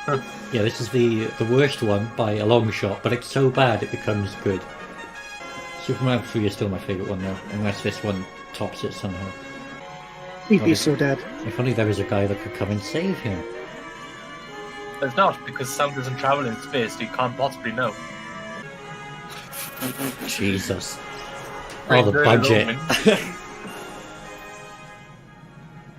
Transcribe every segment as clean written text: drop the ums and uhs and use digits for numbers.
Yeah, this is the worst one by a long shot, but it's so bad it becomes good. Superman 3 is still my favourite one though, unless this one tops it somehow. He'd be so dead. If only there was a guy that could come and save him. There's not, because sound doesn't travel in space, so you can't possibly know. Jesus. Right, Oh, the very budget. Roman.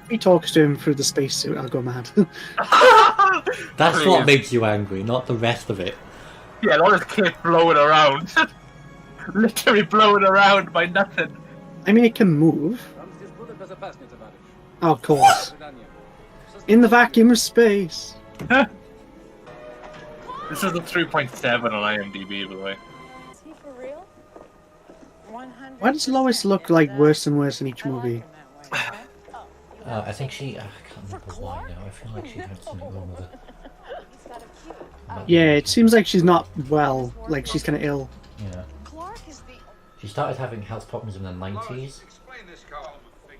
If he talks to him through the spacesuit, I'll go mad. That's Brilliant. what makes you angry, not the rest of it. Yeah, all this kid blowing around. Literally blowing around by nothing. I mean, it can move. Oh, of course. In the vacuum of space. This is a 3.7 on IMDb, by the way. Is he for real? Why does Lois look like worse and worse in each movie? I think she... I can't remember why now. I feel like she had something wrong with her. Yeah, it seems like she's not well. Like, she's kind of ill. Yeah. She started having health problems in the 90s.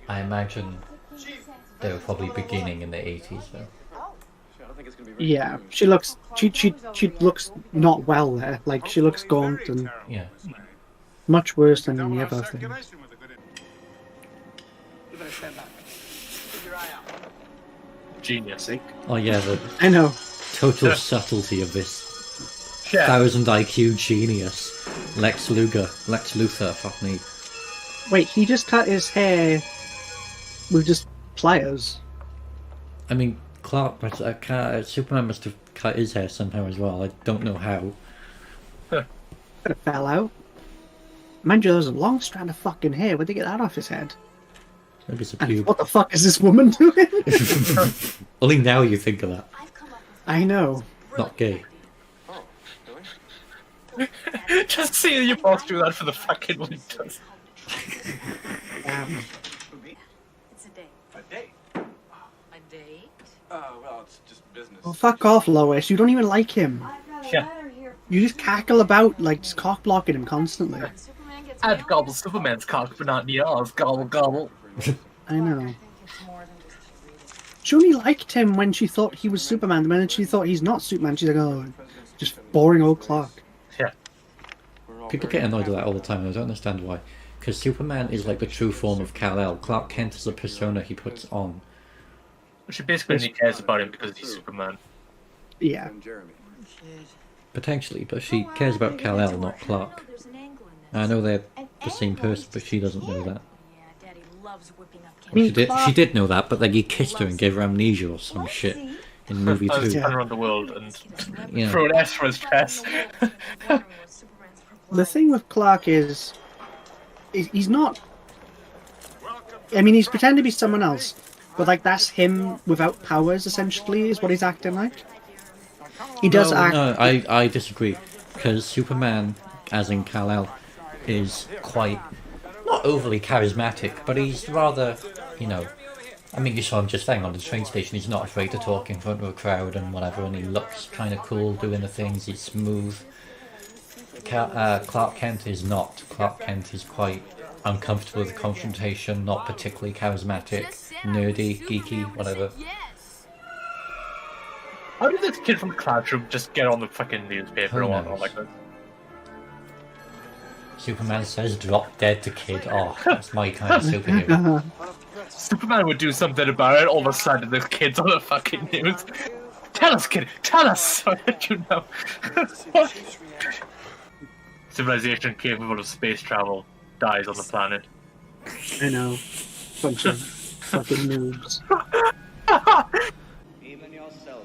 I imagine they were probably beginning in the 80s though. Yeah, she looks... She looks not well there. Like, she looks gaunt and Yeah. much worse than the other thing. Genius. Oh yeah, the I know. total subtlety of this Yeah. 1000 IQ genius. Lex Luthor, fuck me. Wait, he just cut his hair with just pliers. I mean, Superman must have cut his hair somehow as well. I don't know how. Could have fell out. Mind you, there's a long strand of fucking hair. Where'd they get that off his head? Maybe it's a And pube. what the fuck is this woman doing? Only now you think of that. I know. Not gay. Just seeing your boss do that for the fucking winters. It's a date. A date? A date? Well, it's just business. Well, fuck off, Lois. You don't even like him. Yeah. You just cackle about, like, just cock blocking him constantly. Superman gets I'd gobble Superman's cock, but not yours. Gobble, gobble. I know. it's more than just reading. She only liked him when she thought he was Superman. The minute she thought he's not Superman, she's like, oh, just boring old Clark. Yeah. People get annoyed with that all the time, and I don't understand why. Because Superman is like the true form of Kal-El. Clark Kent is a persona he puts on. She basically only cares about him because he's Superman. Yeah. Potentially, but she cares about Kal-El, not Clark. There's an angle in this. I know they're the same person, but she doesn't know that. Yeah, Daddy loves whipping up mean, She did know that, but then he kissed her and gave her amnesia or some shit in movie I was 2. flying around the world and Yeah. throw an S for his chest. The thing with Clark is he's not... I mean, he's pretending to be someone else, but, like, that's him without powers, essentially, is what he's acting like. He does no, act... No, I disagree. Because Superman, as in Kal-El, is quite... not overly charismatic, but he's rather, you know... I mean, you saw him just then on the train station. He's not afraid to talk in front of a crowd and whatever, and he looks kind of cool doing the things. He's smooth. Clark Kent is not. Clark Kent is quite uncomfortable with confrontation, not particularly charismatic, nerdy, geeky, whatever. How did this kid from the classroom just get on the fucking newspaper Who and whatnot knows? like this? Superman says drop dead to kid. Oh, that's my kind of superhero. Superman would do something about it. All of a sudden, this kid's on the fucking news. Tell us, kid. Tell us. I'll let you know. Civilization capable of space travel dies on the planet. I know. Bunch of fucking noobs. Even yourself,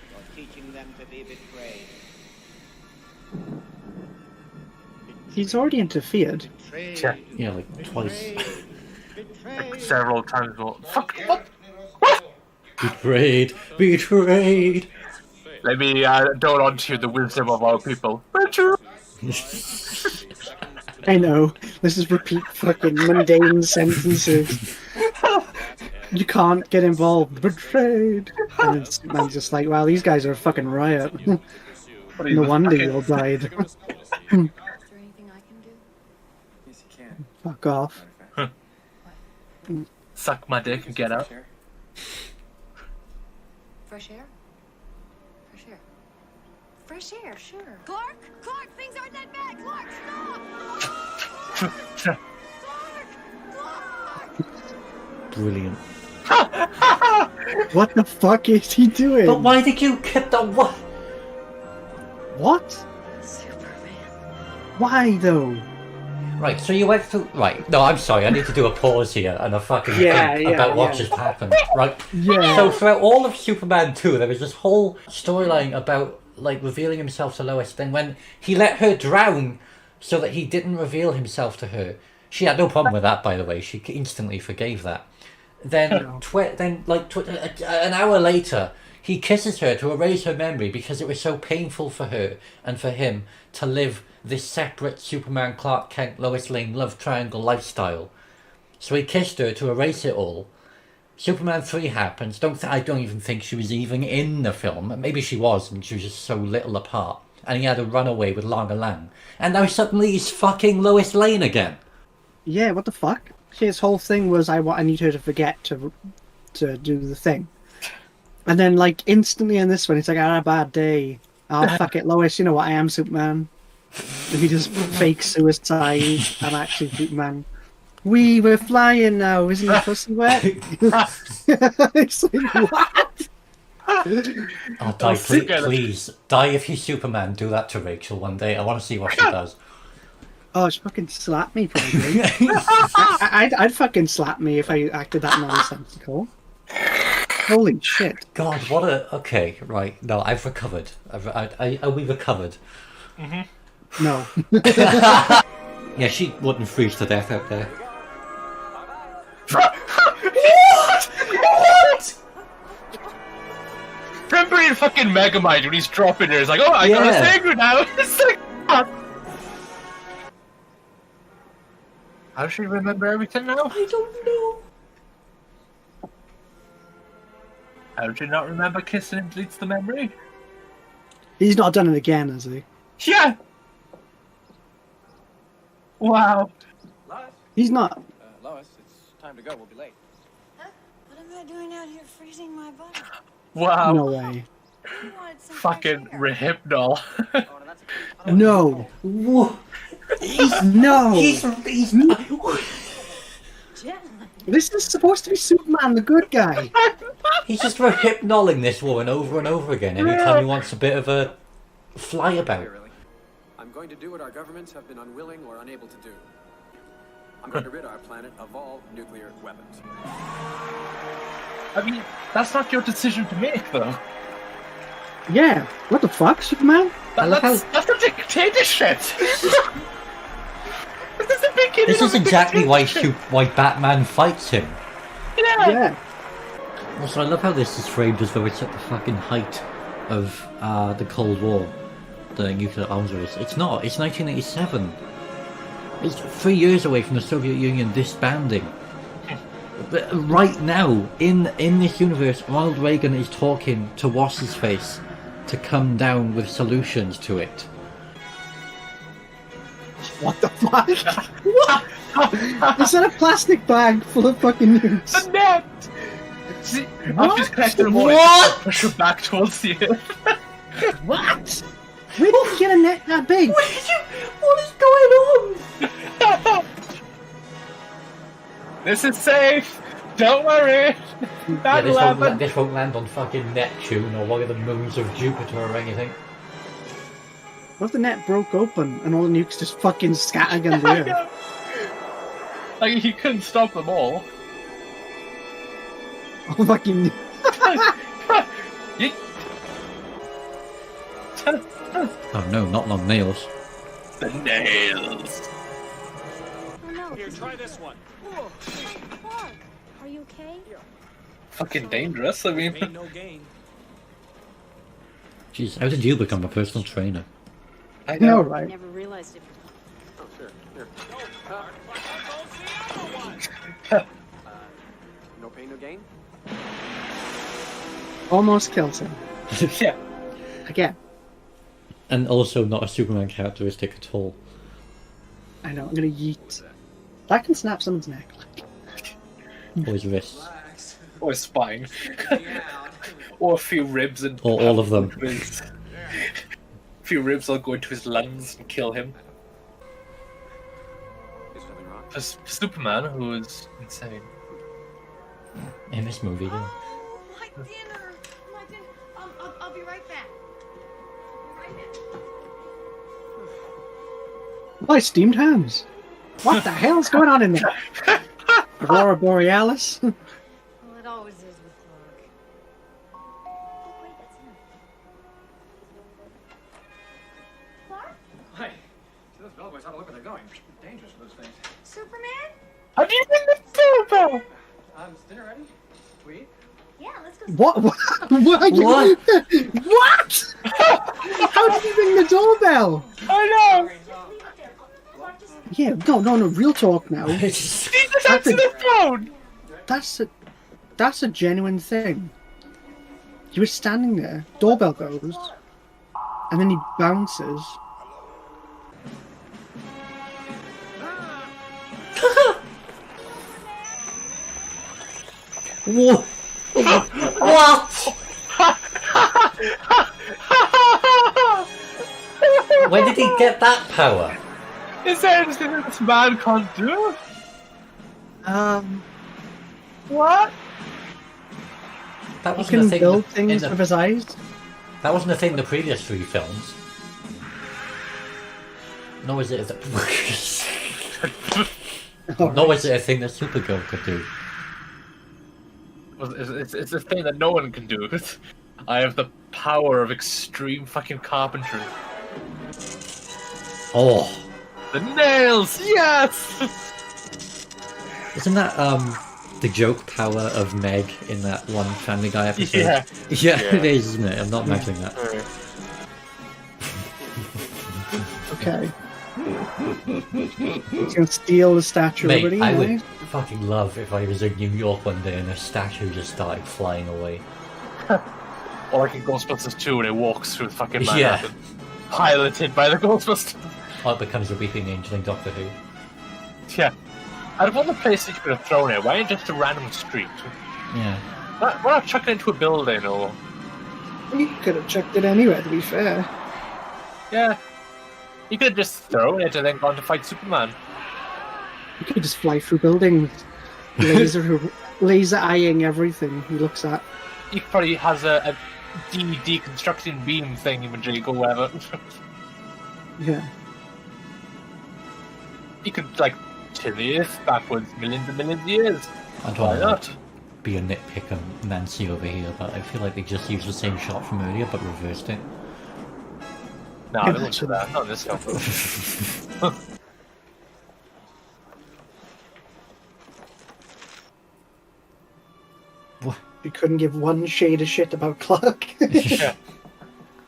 you're teaching them to be betrayed. He's already interfered. Betrayed. Yeah. Yeah, like twice. Like several times more. Fuck. What? Betrayed, betrayed. Let me dote onto you the wisdom of our people. I know. This is repeat fucking mundane sentences. You can't get involved. Betrayed. And it's, man's just like, wow, these guys are a fucking riot. No wonder you all died. Is there anything I can do? Yes, you can. Fuck off. Suck my dick and get out. Fresh air? air. Fresh air, sure. Clark? Clark, things aren't that bad. Clark, stop! Clark! Brilliant. What the fuck is he doing? But why did you keep the what? What? Superman. Why though? Right, so you went through. Right, no, I'm sorry. I need to do a pause here and a fucking Yeah, think yeah, about what yeah. just happened. Right. Yeah. So throughout all of Superman 2, there was this whole storyline about like revealing himself to Lois. Then when he let her drown, so that he didn't reveal himself to her, she had no problem with that. By the way, she instantly forgave that. Then, an hour later, he kisses her to erase her memory because it was so painful for her and for him to live this separate Superman, Clark Kent, Lois Lane love triangle lifestyle. So he kissed her to erase it all. Superman 3 happens. I don't even think she was even in the film. Maybe she was, and she was just so little a part. And he had a runaway with Lana Lang. And now suddenly he's fucking Lois Lane again. Yeah, what the fuck? His whole thing was I need her to forget to do the thing. And then like instantly in this one it's like I had a bad day. Oh fuck it, Lois, you know what, I am Superman. If he just fake suicide, I'm actually Superman. We're flying now, isn't the pussy wet? It's like what? Oh, die, please. Die if he's Superman. Do that to Rachel one day. I want to see what she does. Oh, she fucking slapped me probably. I'd fucking slap me if I acted that nonsensical. Holy shit. God, what a... Okay, right. No, I've recovered. Are we recovered? No. Yeah, she wouldn't freeze to death out there. What? Remember in fucking Megamind when he's dropping there, it's like, oh, I got a Yeah. secret now. It's like, what? How does she remember everything now? I don't know. How did you not remember kissing and deletes the memory? He's not done it again, has he? Yeah. Wow. Lois? He's not. Lois, it's time to go. We'll be late. Huh? What am I doing out here freezing my butt? Wow. No way. I wanted some Fucking fresh air. Rehypnol. Oh, no, that's okay. No. Whoa. No. He's Gentlemen. This is supposed to be Superman, the good guy. He's just hypnoling this woman over and over again anytime he wants a bit of a flyabout. Really. I'm going to do what our governments have been unwilling or unable to do. I'm going to rid our planet of all nuclear weapons. I mean, that's not your decision to make, though. Yeah. What the fuck, Superman? That's a dictatorship. This is exactly why Batman fights him. Yeah. Also, I love how this is framed as though it's at the fucking height of the Cold War, the nuclear arms race. It's not. It's 1987. It's 3 years away from the Soviet Union disbanding. But right now, in this universe, Ronald Reagan is talking to what's-his-face to come down with solutions to it. What the fuck? What? Is that a plastic bag full of fucking nukes? The net! See, I'm What? just connecting the voice. What? Push her back towards you. What? Where did you get a net that big? What is going on? This is safe. Don't worry. Yeah, this won't, 9/11. this won't land on fucking Neptune or one of the moons of Jupiter or anything. What if the net broke open and all the nukes just fucking scattered in the air? Like, he couldn't stop them all. All fucking... Yeet. Oh no, not long nails. The nails. Oh no. Here, try this one. Clark, are you okay? Fucking dangerous, I mean. Ain't no gain. Jeez, how did you become a personal trainer? I No, know. right? Never realized it. Oh, sure. Here. No pain, no gain? Almost kills him. Yeah. Again. And also not a Superman characteristic at all. I know, I'm gonna yeet. That can snap someone's neck. Or his wrists. Relax. Or spine. Yeah, Or a few ribs and Or all of them. a few ribs will go into his lungs and kill him. Is something wrong? For Superman, who is insane. In this movie, yeah. Oh, my dinner. My dinner. I'll be right back. Right back. My steamed hams. What the hell's going on in there? Aurora Borealis? Well, it always is with Clark. Oh, wait, that's him. Clark? Hey, those bellboys ought to look where they're going. Dangerous for those things. Superman? How do you ring the doorbell? Is dinner ready? We eat? Yeah, let's go. What? What? What? How did you ring the doorbell? I know! Leave it there. Clark, just... Yeah, no, real talk now. He just answered the phone! That's a genuine thing. He was standing there, doorbell goes, and then he bounces. What? What? Where did he get that power? Is there anything that this man can't do? What? That He wasn't a can thing. build in things the- with his eyes. That wasn't a thing in the previous 3 films. Nor is it. Nor is it a thing that Supergirl could do. Well, it's a thing that no one can do. I have the power of extreme fucking carpentry. Oh, The nails! Yes! isn't that the joke power of Meg in that one Family Guy episode? Yeah. Yeah, Yeah. it is, isn't it? I'm not imagining that. Okay. He's gonna steal the statue, Mate, already. I would Nice. fucking love if I was in New York one day and a statue just started flying away. Or like in Ghostbusters 2 when it walks through fucking Yeah. Manhattan. Piloted by the Ghostbusters. Or it becomes a weeping angel in Doctor Who. Yeah. Out of all the places you could have thrown it, why just a random street? Yeah. Why not chuck it into a building or... You could have chucked it anywhere, to be fair. Yeah. You could have just thrown it and then gone to fight Superman. You could just fly through buildings, laser eyeing everything he looks at. He probably has a deconstructing beam thingy-majig or whatever. Yeah. You could, like, turn the Earth backwards millions and millions of years. I don't Why want not? to be a nitpick on Nancy over here, but I feel like they just used the same shot from earlier but reversed it. No, I don't do that. Not in this film. You couldn't give one shade of shit about Clark. Yeah.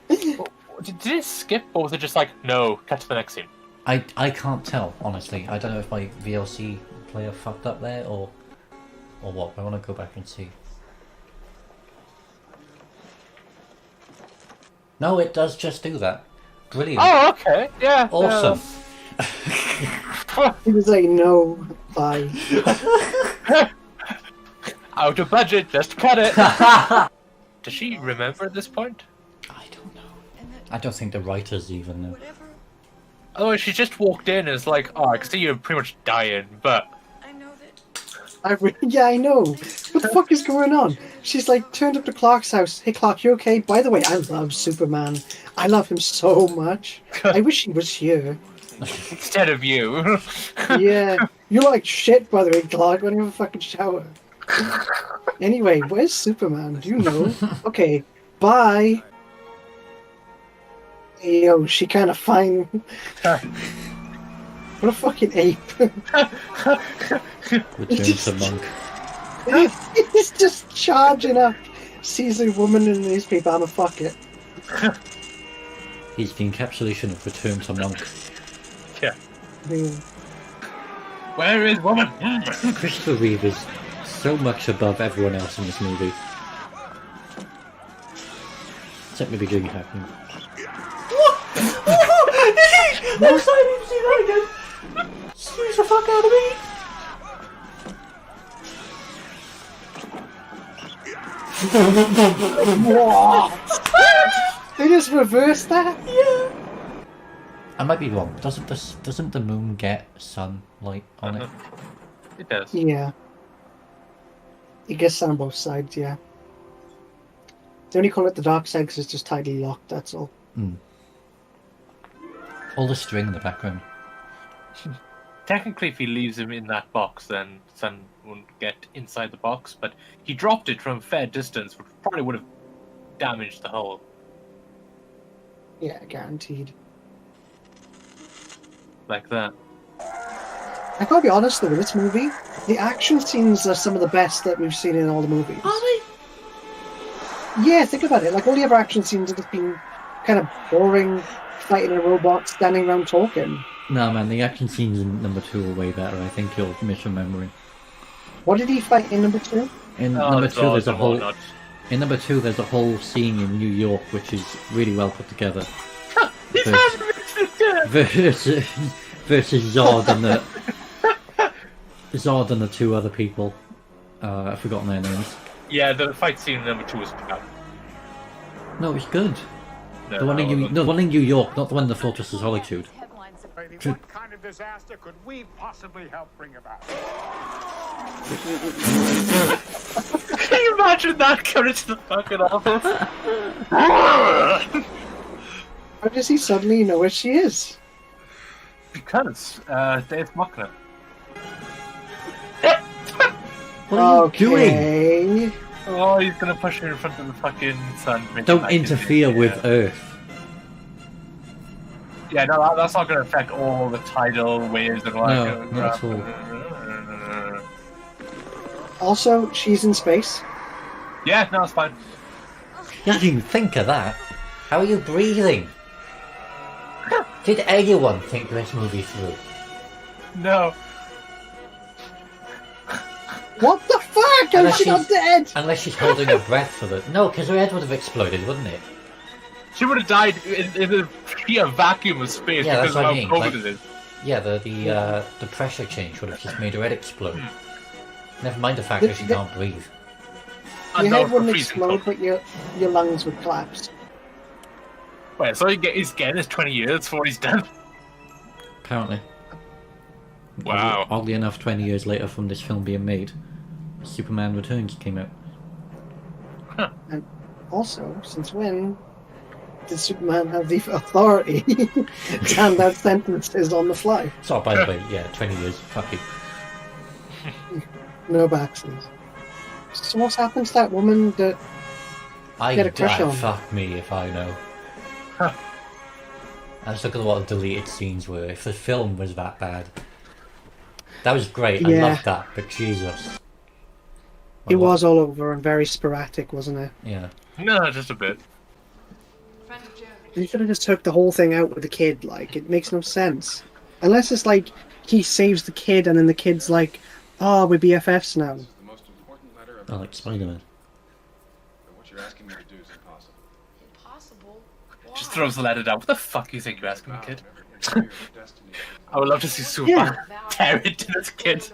Did it skip, or was it just like, no, cut to the next scene? I can't tell, honestly. I don't know if my VLC player fucked up there or what. I want to go back and see. No, it does just do that. Brilliant. Oh, okay. Yeah. Awesome. He was like, no, bye. Out of budget, just cut it. Does she remember at this point? I don't know. I don't think the writers even know. Whatever. Otherwise, she just walked in and is like, oh, I can see you're pretty much dying, but... I know that. Yeah, I know. What the fuck is going on? She's like turned up to Clark's house. Hey, Clark, you okay? By the way, I love Superman. I love him so much. I wish he was here. Instead of you. Yeah. You look like shit, by the way, Clark. When you have a fucking shower. Anyway, where's Superman? Do you know? Okay, bye. Yo, she kind of fine. What a fucking ape. Return to monk. He's just charging up. Sees a woman in the newspaper, I'ma fuck it. He's the encapsulation of Return to Monk. Yeah. Yeah. Where is woman? Christopher Reeve is so much above everyone else in this movie. Except maybe Jiggy Hackman. Next time you see that again, excuse the fuck out of me. What? They just reversed that? I might be wrong. Doesn't the moon get sunlight on it? It does. Yeah. It gets on both sides, yeah. They only call it the dark side because it's just tightly locked, that's all. All the string in the background. Technically, if he leaves him in that box, then sun won't get inside the box. But he dropped it from a fair distance, which probably would have damaged the hull. Yeah, guaranteed. Like that. I gotta be honest though, with this movie, the action scenes are some of the best that we've seen in all the movies. Are they? Yeah, think about it. Like, all the other action scenes have just been kind of boring, fighting a robot, standing around talking. No, man, the action scenes in number 2 are way better. I think you're misremembering. What did he fight in number 2? In Oh, number it's 2, there's a awesome, whole. not- In number 2, there's a whole scene in New York which is really well put together. He's versus, versus Zod and the 2 other people. I've forgotten their names. Yeah, the fight scene in number 2 was bad. No, it's good. No, The one in the one in New York, not the one in the Fortress of Solitude. What kind of disaster could we possibly help bring about? Can you imagine that coming to the fucking office? How does he suddenly know where she is? Because Dave Muckner. What are you doing? Okay. Oh, he's gonna push her in front of the fucking sun. to make it Don't back interfere in. with Yeah. Earth. Yeah, no, that's not gonna affect all the tidal waves and all that. No, not at all. Also, she's in space. Yeah, no, it's fine. You didn't even think of that. How are you breathing? Did anyone think this movie through? No. What the fuck? How is she not dead? Unless she's holding her breath for the... No, because her head would have exploded, wouldn't it? She would have died in the sheer vacuum of space Yeah, because that's of what I how mean, cold like- it is. Yeah, the pressure change would have just made her head explode. Never mind the fact The- that she the- can't breathe. And Your no, head wouldn't for freezing explode, cold. but your lungs would collapse. Wait, so he's getting his 20 years before he's done? Apparently. Wow. Oddly enough, 20 years later from this film being made, Superman Returns came out. And also, since when did Superman have the authority to hand out sentences on the fly? So, by the way, yeah, 20 years. Fuck you. No backslash. So what's happened to that woman that... Get a crush on. Fuck me if I know. Huh. And just look at what the deleted scenes were. If the film was that bad. That was great. Yeah. I loved that, but Jesus. It was all over and very sporadic, wasn't it? Yeah. No, just a bit. You should have just took the whole thing out with the kid, like, it makes no sense. Unless it's like, he saves the kid and then the kid's like, oh, we're BFFs now. The most important letter of I like Spider-Man. what you're asking me to do is impossible. Impossible? Just throws the letter down. What the fuck do you think you're asking me, kid? Every area of destiny. I would love to see Superman tear into this kid.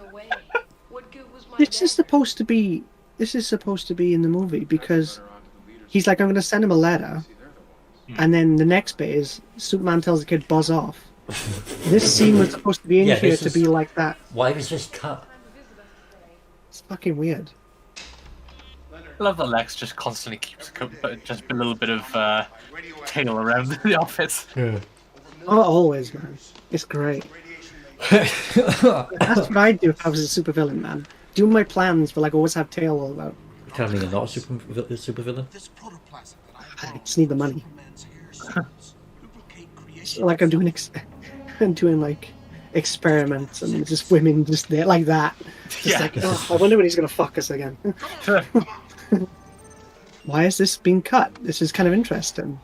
This is supposed to be in the movie because he's like, I'm going to send him a letter, and then the next bit is Superman tells the kid buzz off. This scene was supposed to be in Yeah, here this to is- be like that. Why was this cut? It's fucking weird. I love that Lex just constantly keeps just a little bit of tail around the office. Yeah. Oh, always, man. It's great. That's what I'd do if I was a supervillain, man. Do my plans, but like always have tail all about. Tell me you're not a supervillain? This protoplasm that I just need the money. Superman's hair cells duplicate creation. Like I'm doing, I'm doing like experiments and just women just there like that. Just Yeah. like, oh, I wonder when he's gonna fuck us again. Why is this being cut? This is kind of interesting.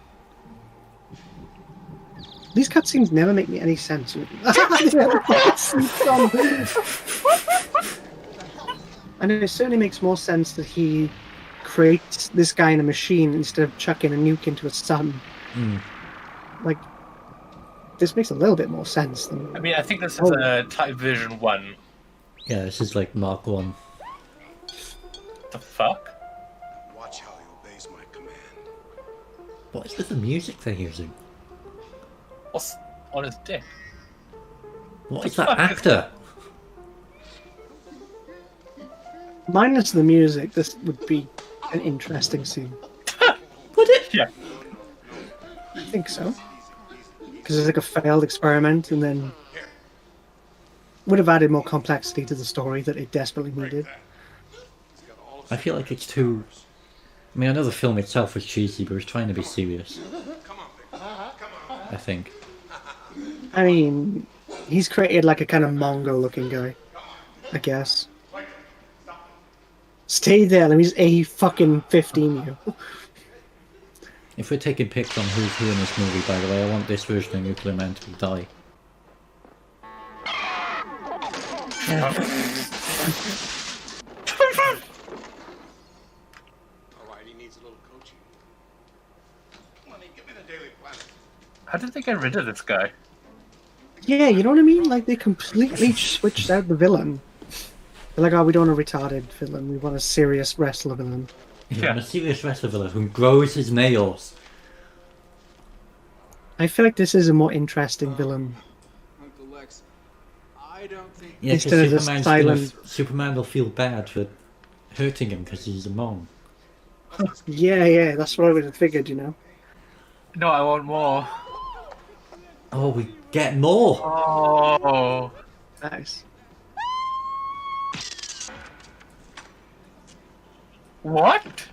These cutscenes never make me any sense. And it certainly makes more sense that he creates this guy in a machine instead of chucking a nuke into a sun. Like, this makes a little bit more sense than... I mean, I think this is a Type Vision 1. Yeah, this is like Mark 1. The fuck? Watch What is with the music they're using? What's on his dick? What is that actor? Minus the music, this would be an interesting scene. Would it? Yeah. I think so. Because it's like a failed experiment, and then would have added more complexity to the story that it desperately needed. I feel like it's too... I mean, I know the film itself was cheesy, but it was trying to be serious. I think. I mean, he's created like a kind of Mongo-looking guy, I guess. Stay there, let me just A-fucking-15 you. If we're taking pics on who's who in this movie, by the way, I want this version of Nuclear Man to die. Alright, needs a little coaching. Come on, give me the Daily Planet. How did they get rid of this guy? Yeah, you know what I mean? Like, they completely switched out the villain. They're like, oh, we don't want a retarded villain, we want a serious wrestler villain. Yeah. A serious wrestler villain who grows his nails. I feel like this is a more interesting villain. Uncle Lex, I don't think. Yeah, because Instead of the silent... Superman will feel bad for hurting him because he's a mom. Yeah, that's what I would have figured, you know? No, I want more. Oh, we get more! Oh. Nice. What?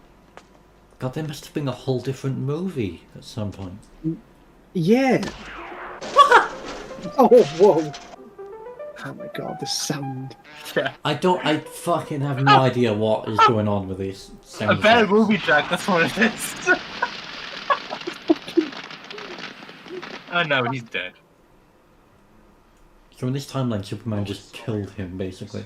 God, there must have been a whole different movie at some point. Yeah. Oh, whoa. Oh my god, the sound. Yeah. I fucking have no idea what is going on with these sound A bad effects. movie track, that's what it is. Oh no, he's dead. So in this timeline, Superman just killed him, basically.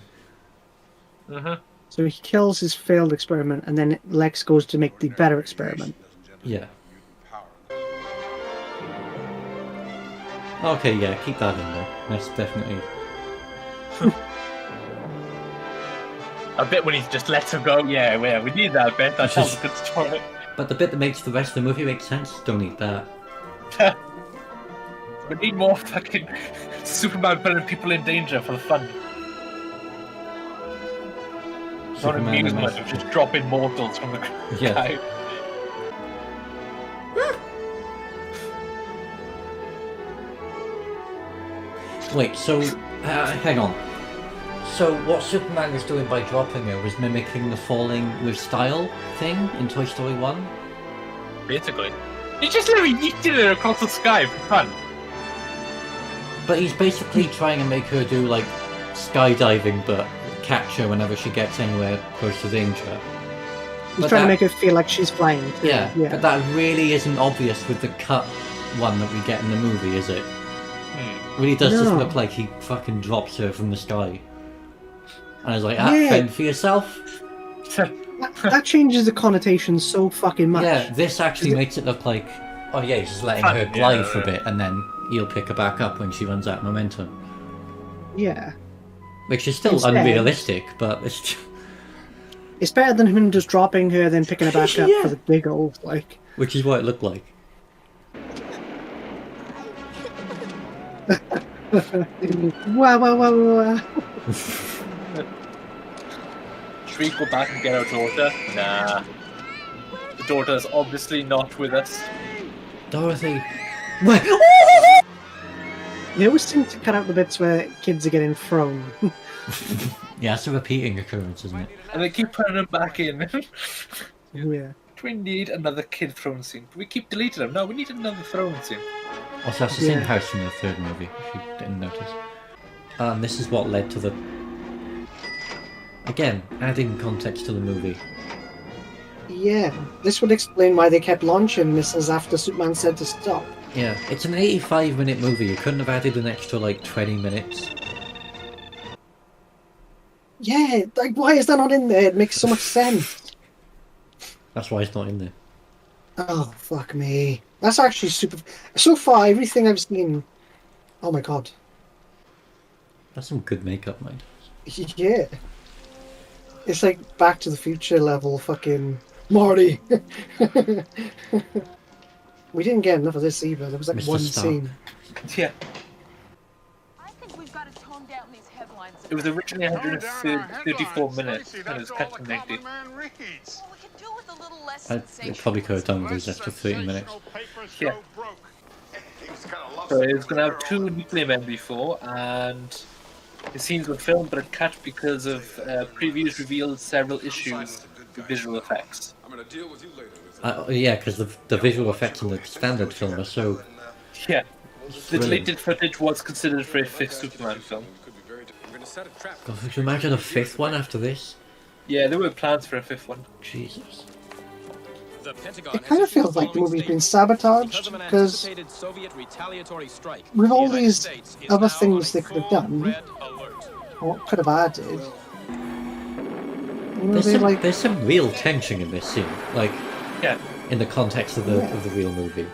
Uh-huh. So he kills his failed experiment, and then Lex goes to make the better experiment. Yeah. Okay, yeah, keep that in there. That's definitely... A bit when he just lets him go, yeah, we need that bit, that tells a good story. But the bit that makes the rest of the movie make sense, don't need that. We need more fucking Superman putting people in danger for the fun. Not Superman amusement of just dropping mortals from the Yeah. sky. Wait, so... hang on. So what Superman was doing by dropping her was mimicking the falling with style thing in Toy Story 1? Basically. He just literally yeeted her across the sky for fun. But he's basically trying to make her do, like, skydiving, but catch her whenever she gets anywhere close to danger. He's trying to make her feel like she's flying. Too. Yeah, but that really isn't obvious with the cut one that we get in the movie, is it? It really does just No. look like he fucking drops her from the sky. And I was like, Yeah. fend for yourself? That changes the connotation so fucking much. Yeah, this actually makes it look like, oh yeah, he's just letting her glide for a bit, and then he'll pick her back up when she runs out of momentum. Yeah. Which is still Instead- unrealistic, but it's... It's better than him just dropping her, then picking her back up Yeah. for the big old, like... Which is what it looked like. Wow. Should we go back and get our daughter? Nah. The daughter is obviously not with us. Dorothy. They always seem to cut out the bits where kids are getting thrown. Yeah, it's a repeating occurrence, isn't it? And they keep putting them back in. Yeah. Do we need another kid thrown scene? Do we keep deleting them? No, we need another thrown scene. Also, that's the same Yeah. house from the third movie, if you didn't notice. And this is what led to the... Again, adding context to the movie. Yeah. This would explain why they kept launching missiles after Superman said to stop. Yeah, it's an 85-minute movie. You couldn't have added an extra, like, 20 minutes. Yeah, like, why is that not in there? It makes so much sense. That's why it's not in there. Oh, fuck me. That's actually super... So far, everything I've seen... Oh my god. That's some good makeup, mind. Yeah. It's like Back to the Future level fucking... Marty! We didn't get enough of this either. There was like Mr. one Stark. scene. Yeah, I think we've got to tone down these headlines. it was originally Tone down our 134 headlines. minutes, Stacey, and it was that's cut all to the 90. common man reads. Well, we could do with a little less I sensation. probably could have done with Less those extra 30 minutes. sensational papers Yeah. go broke. So it was going to have 2 nuclear men before, and the scenes were filmed but cut because of previews revealed several issues with visual effects. I'm gonna deal with you later. Yeah, because the visual effects in the standard film are so. Yeah, the Brilliant. deleted footage was considered for a 5th Superman film. I'm gonna set a trap. God, could you imagine a 5th one after this? Yeah, there were plans for a 5th one. Jesus. It kind of feels like the movie's been sabotaged because with all these other things they could have done, or could have added, you know, There's some real tension in this scene, like Yeah, in the context of the real movie.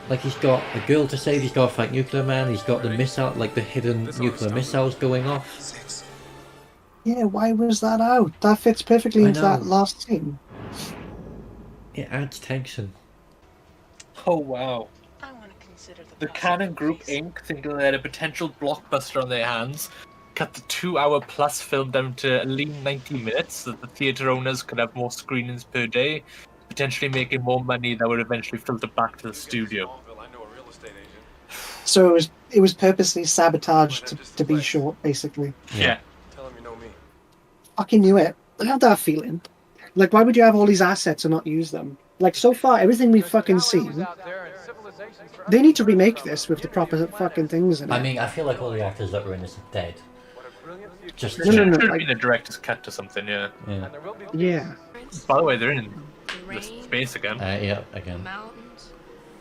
Like he's got a girl to save, he's got to fight Nuclear Man, he's got the missile, like the hidden nuclear missiles going off. yeah, why was that out? That fits perfectly I into that know. last scene. It adds tension. oh wow. I want to consider The Canon Group Inc., thinking they had a potential blockbuster on their hands, cut the 2-hour-plus film down to a lean 90 minutes so that the theatre owners could have more screenings per day, potentially making more money that would eventually filter back to the studio. So it was purposely sabotaged to be short, basically. Yeah. Fucking knew it. I had that feeling. Like, why would you have all these assets and not use them? Like, so far, everything we've fucking seen, they need to remake this with the proper fucking things in it. I mean, I feel like all the actors that were in this are dead. Just No, no, no. Should have like- been a director's cut to something, yeah. Yeah. Yeah. By the way, they're in The the rain, space again. Yeah, the again. mountains,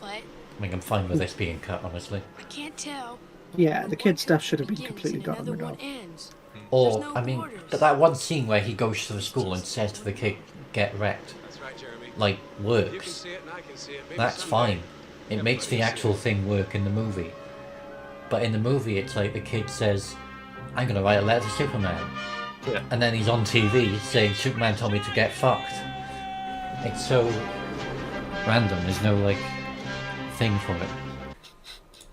but I mean, I'm fine with this being cut, honestly. I can't tell. Yeah, the where kid one stuff should have been begins completely and gotten another rid one of. ends. Or, There's no I mean, borders. that one scene where he goes to the school and says to the kid, "Get wrecked," like, works. That's fine. It makes the actual thing work in the movie. But in the movie, it's like the kid says, "I'm gonna write a letter to Superman." Yeah. And then he's on TV saying, "Superman told me to get fucked." It's so random, there's no, like, thing from it.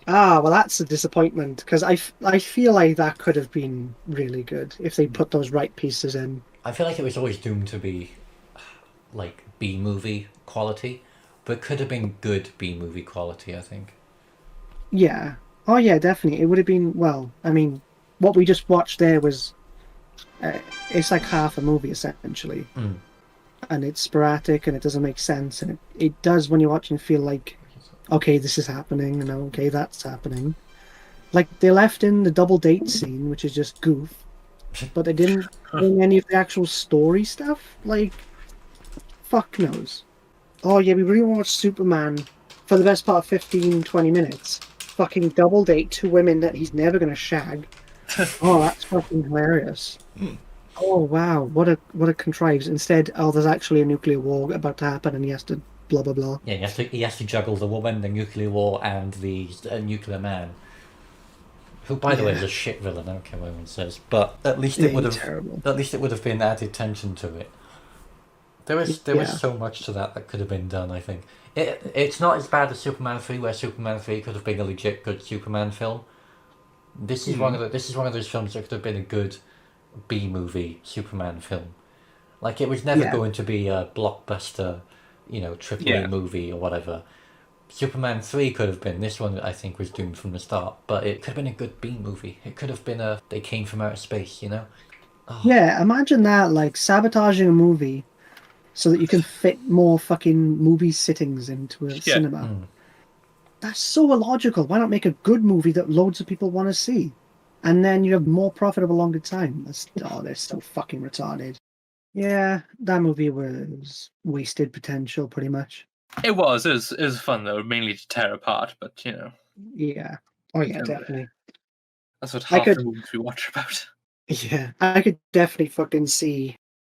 Ah, well, that's a disappointment, because I feel like that could have been really good if they put those right pieces in. I feel like it was always doomed to be, like, B-movie quality, but it could have been good B-movie quality, I think. Yeah. Oh, yeah, definitely. It would have been, well, I mean, what we just watched there was, it's like half a movie, essentially. Mm. And it's sporadic, and it doesn't make sense, and it does, when you're watching, feel like, okay, this is happening, and okay, that's happening. Like, they left in the double date scene, which is just goof, but they didn't bring any of the actual story stuff. Like, fuck knows. Oh, yeah, we really want to watch Superman for the best part of 15, 20 minutes. Fucking double date 2 women that he's never going to shag. Oh, that's fucking hilarious. Oh, wow, what a contrivance. Instead, oh, there's actually a nuclear war about to happen, and he has to blah, blah, blah. Yeah, he has to juggle the woman, the nuclear war, and the nuclear man. Who, by the way, is a shit villain. I don't care what anyone says, but at least it Yeah, would have. terrible. At least it would have been added tension to it. There was so much to that could have been done. I think it's not as bad as Superman 3, where Superman 3 could have been a legit good Superman film. This is one of those films that could have been a good B-movie Superman film. Like, it was never going to be a blockbuster, triple A movie or whatever. Superman 3 could have been. This one, I think, was doomed from the start. But it could have been a good B-movie. It could have been they came from outer space, Oh. Yeah, imagine that, like, sabotaging a movie so that you can fit more fucking movie sittings into a cinema. Mm. That's so illogical. Why not make a good movie that loads of people want to see? And then you have more profit over a longer time. They're so fucking retarded. Yeah, that movie was wasted potential, pretty much. It was fun though, mainly to tear apart, but Yeah. Oh, yeah, Yeah. definitely. that's what I half could- the movies we watch are about. Yeah, I could definitely fucking see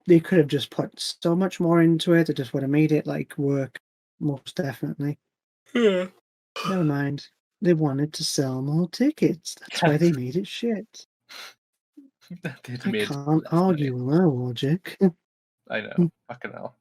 they could have just put so much more into it. It just would have made it, like, work, most definitely. Yeah. Never mind. They wanted to sell more tickets. That's why they made it shit. They'd I made can't less money. argue with that logic. I know. Fucking hell.